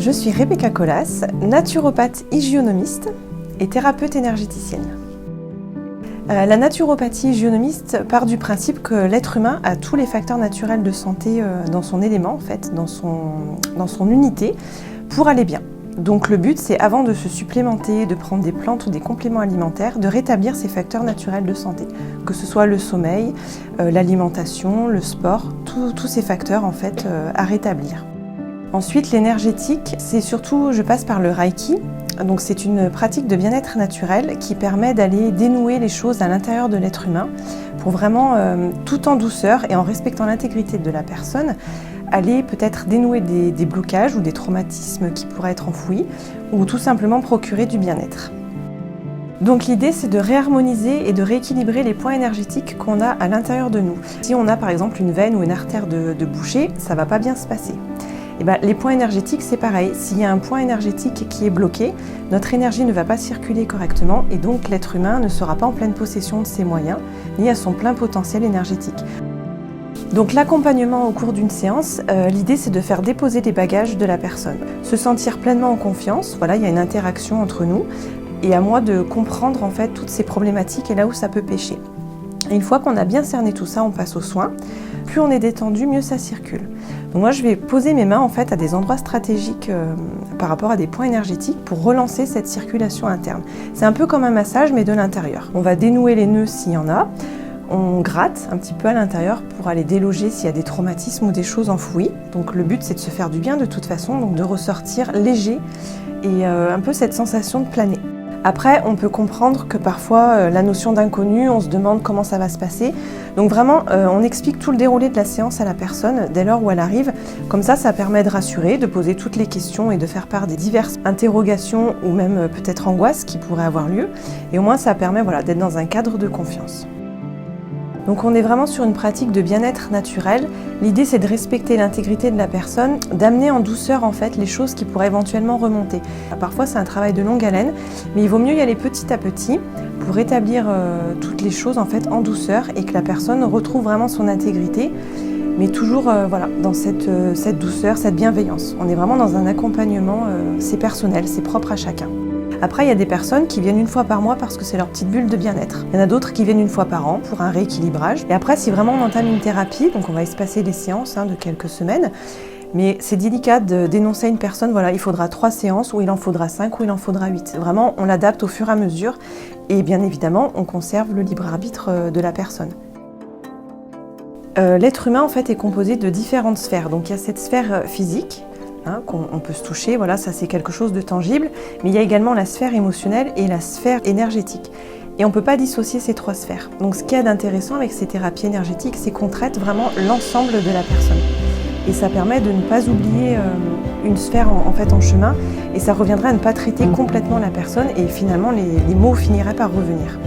Je suis Rebecca Colas, naturopathe hygiénomiste et thérapeute énergéticienne. La naturopathie hygiénomiste part du principe que l'être humain a tous les facteurs naturels de santé dans son élément, en fait, dans son unité, pour aller bien. Donc le but, c'est avant de se supplémenter, de prendre des plantes ou des compléments alimentaires, de rétablir ces facteurs naturels de santé, que ce soit le sommeil, l'alimentation, le sport, tous ces facteurs en fait à rétablir. Ensuite, l'énergétique, c'est surtout, je passe par le Reiki. Donc c'est une pratique de bien-être naturel qui permet d'aller dénouer les choses à l'intérieur de l'être humain pour vraiment, tout en douceur et en respectant l'intégrité de la personne, aller peut-être dénouer des blocages ou des traumatismes qui pourraient être enfouis ou tout simplement procurer du bien-être. Donc l'idée, c'est de réharmoniser et de rééquilibrer les points énergétiques qu'on a à l'intérieur de nous. Si on a par exemple une veine ou une artère de bouchée, ça ne va pas bien se passer. Et les points énergétiques, c'est pareil. S'il y a un point énergétique qui est bloqué, notre énergie ne va pas circuler correctement et donc l'être humain ne sera pas en pleine possession de ses moyens, ni à son plein potentiel énergétique. Donc l'accompagnement au cours d'une séance, l'idée c'est de faire déposer les bagages de la personne. Se sentir pleinement en confiance, voilà, il y a une interaction entre nous et à moi de comprendre en fait toutes ces problématiques et là où ça peut pêcher. Et une fois qu'on a bien cerné tout ça, on passe aux soins. Plus on est détendu, mieux ça circule. Donc moi je vais poser mes mains en fait à des endroits stratégiques par rapport à des points énergétiques pour relancer cette circulation interne. C'est un peu comme un massage mais de l'intérieur. On va dénouer les nœuds s'il y en a. On gratte un petit peu à l'intérieur pour aller déloger s'il y a des traumatismes ou des choses enfouies. Donc le but c'est de se faire du bien de toute façon, donc de ressortir léger et un peu cette sensation de planer. Après, on peut comprendre que parfois, la notion d'inconnu, on se demande comment ça va se passer. Donc vraiment, on explique tout le déroulé de la séance à la personne dès lors où elle arrive. Comme ça permet de rassurer, de poser toutes les questions et de faire part des diverses interrogations ou même peut-être angoisses qui pourraient avoir lieu. Et au moins, ça permet d'être dans un cadre de confiance. Donc on est vraiment sur une pratique de bien-être naturel. L'idée c'est de respecter l'intégrité de la personne, d'amener en douceur en fait les choses qui pourraient éventuellement remonter. Parfois c'est un travail de longue haleine, mais il vaut mieux y aller petit à petit pour rétablir toutes les choses en fait en douceur et que la personne retrouve vraiment son intégrité, mais toujours dans cette douceur, cette bienveillance. On est vraiment dans un accompagnement, c'est personnel, c'est propre à chacun. Après, il y a des personnes qui viennent une fois par mois parce que c'est leur petite bulle de bien-être. Il y en a d'autres qui viennent une fois par an pour un rééquilibrage. Et après, si vraiment on entame une thérapie, donc on va espacer les séances de quelques semaines, mais c'est délicat d'énoncer à une personne, il faudra 3 séances, ou il en faudra 5, ou il en faudra 8. Vraiment, on l'adapte au fur et à mesure, et bien évidemment, on conserve le libre arbitre de la personne. L'être humain, en fait, est composé de différentes sphères. Donc il y a cette sphère physique, qu'on peut se toucher, ça c'est quelque chose de tangible, mais il y a également la sphère émotionnelle et la sphère énergétique. Et on ne peut pas dissocier ces 3 sphères. Donc ce qu'il y a d'intéressant avec ces thérapies énergétiques, c'est qu'on traite vraiment l'ensemble de la personne. Et ça permet de ne pas oublier une sphère en chemin, et ça reviendrait à ne pas traiter complètement la personne, et finalement les mots finiraient par revenir.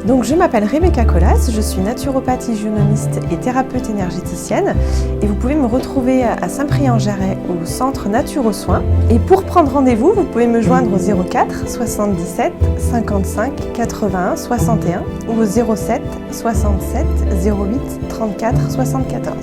Donc je m'appelle Rebecca Colas, je suis naturopathe hygiénomiste et thérapeute énergéticienne et vous pouvez me retrouver à Saint-Priest-en-Jarret au centre Naturo-Soins. Et pour prendre rendez-vous, vous pouvez me joindre au 04 77 55 81 61 ou au 07 67 08 34 74.